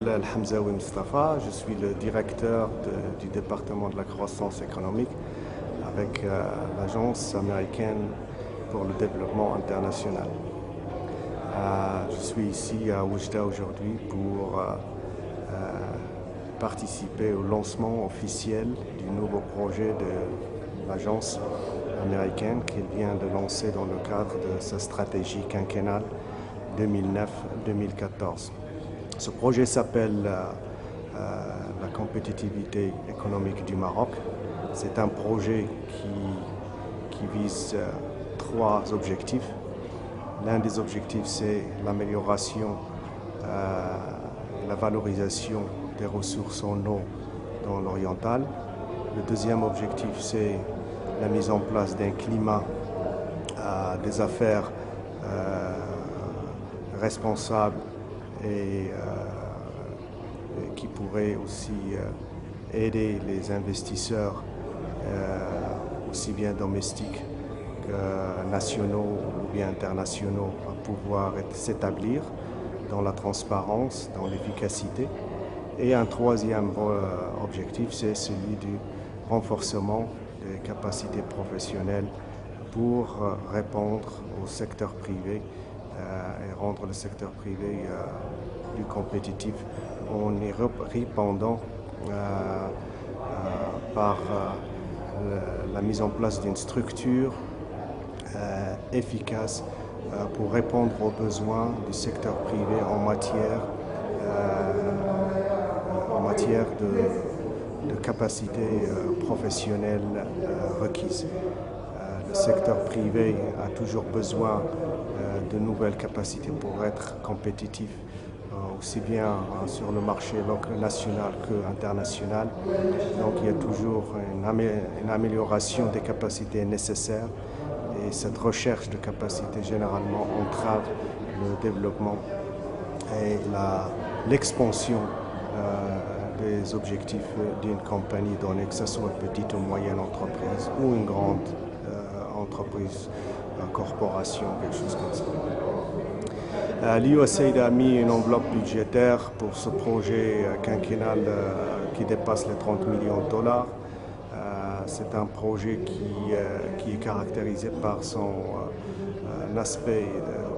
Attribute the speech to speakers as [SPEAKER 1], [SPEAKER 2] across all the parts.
[SPEAKER 1] Al-Hamzaoui Mustafa, je suis le directeur du département de la croissance économique avec l'Agence américaine pour le développement international. Je suis ici à Oujda aujourd'hui pour participer au lancement officiel du nouveau projet de l'Agence américaine qu'elle vient de lancer dans le cadre de sa stratégie quinquennale 2009-2014. Ce projet s'appelle la compétitivité économique du Maroc. C'est un projet qui vise trois objectifs. L'un des objectifs, c'est l'amélioration et la valorisation des ressources en eau dans l'oriental. Le deuxième objectif, c'est la mise en place d'un climat des affaires responsable et qui pourrait aussi aider les investisseurs aussi bien domestiques que nationaux ou bien internationaux à pouvoir s'établir dans la transparence, dans l'efficacité. Et un troisième objectif, c'est celui du renforcement des capacités professionnelles pour répondre au secteur privé et rendre le secteur privé plus compétitif en y répondant par la mise en place d'une structure efficace pour répondre aux besoins du secteur privé en matière de capacités professionnelles requises. Le secteur privé a toujours besoin de nouvelles capacités pour être compétitif, aussi bien sur le marché national qu'international. Donc il y a toujours une amélioration des capacités nécessaires et cette recherche de capacités généralement entrave le développement et l'expansion des objectifs d'une compagnie donnée, que ce soit une petite ou moyenne entreprise ou une grande entreprise, corporation, quelque chose comme ça. L'USAID a mis une enveloppe budgétaire pour ce projet quinquennal qui dépasse les 30 millions de dollars. C'est un projet qui est caractérisé par son aspect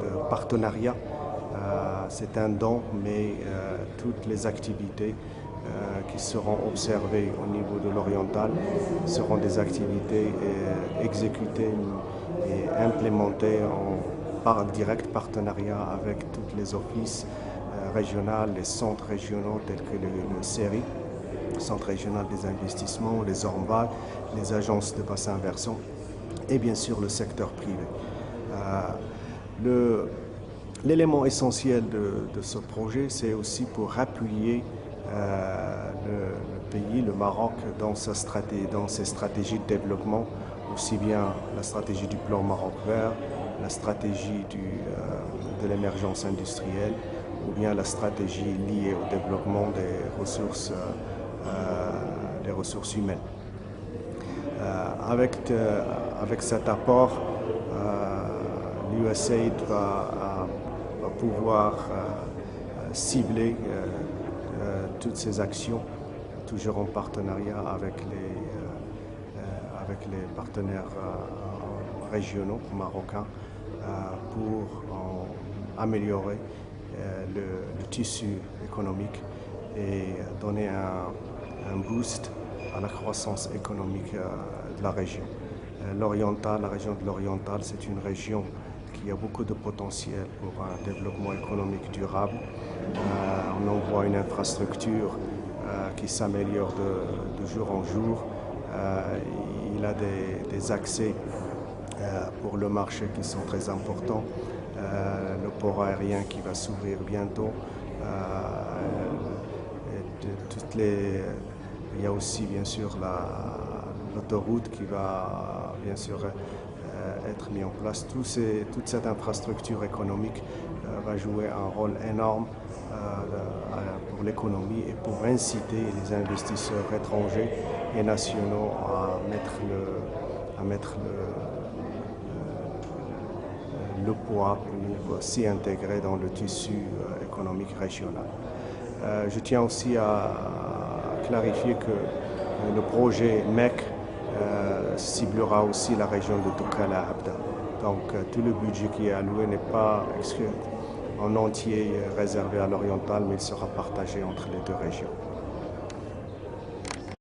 [SPEAKER 1] de partenariat. C'est un don, mais toutes les activités qui seront observées au niveau de l'oriental seront des activités exécutées et implémentées en direct partenariat avec tous les offices régionaux, les centres régionaux tels que le CERI, Centre régional des investissements, les ORMVAL, les agences de bassin versant et bien sûr le secteur privé. L'élément essentiel de ce projet, c'est aussi pour appuyer le pays, le Maroc, dans ses stratégies de développement, aussi bien la stratégie du plan Maroc vert, la stratégie de l'émergence industrielle, ou bien la stratégie liée au développement des ressources humaines. Avec cet apport, l'USAID va pouvoir cibler toutes ces actions, toujours en partenariat avec les partenaires régionaux marocains pour améliorer le tissu économique et donner un boost à la croissance économique de la région. La région de l'Oriental, c'est une région qui a beaucoup de potentiel pour un développement économique durable. On en voit une infrastructure qui s'améliore de jour en jour. Il a des accès pour le marché qui sont très importants. Le port aérien qui va s'ouvrir bientôt. Il y a aussi bien sûr l'autoroute qui va bien sûr être mise en place. Toute cette infrastructure économique va jouer un rôle énorme pour l'économie et pour inciter les investisseurs étrangers et nationaux à mettre le poids pour s'y intégrer dans le tissu économique régional. Je tiens aussi à clarifier que le projet MEC ciblera aussi la région de Doukkala-Abda. Donc tout le budget qui est alloué n'est pas en entier réservé à l'oriental, mais il sera partagé entre les deux régions.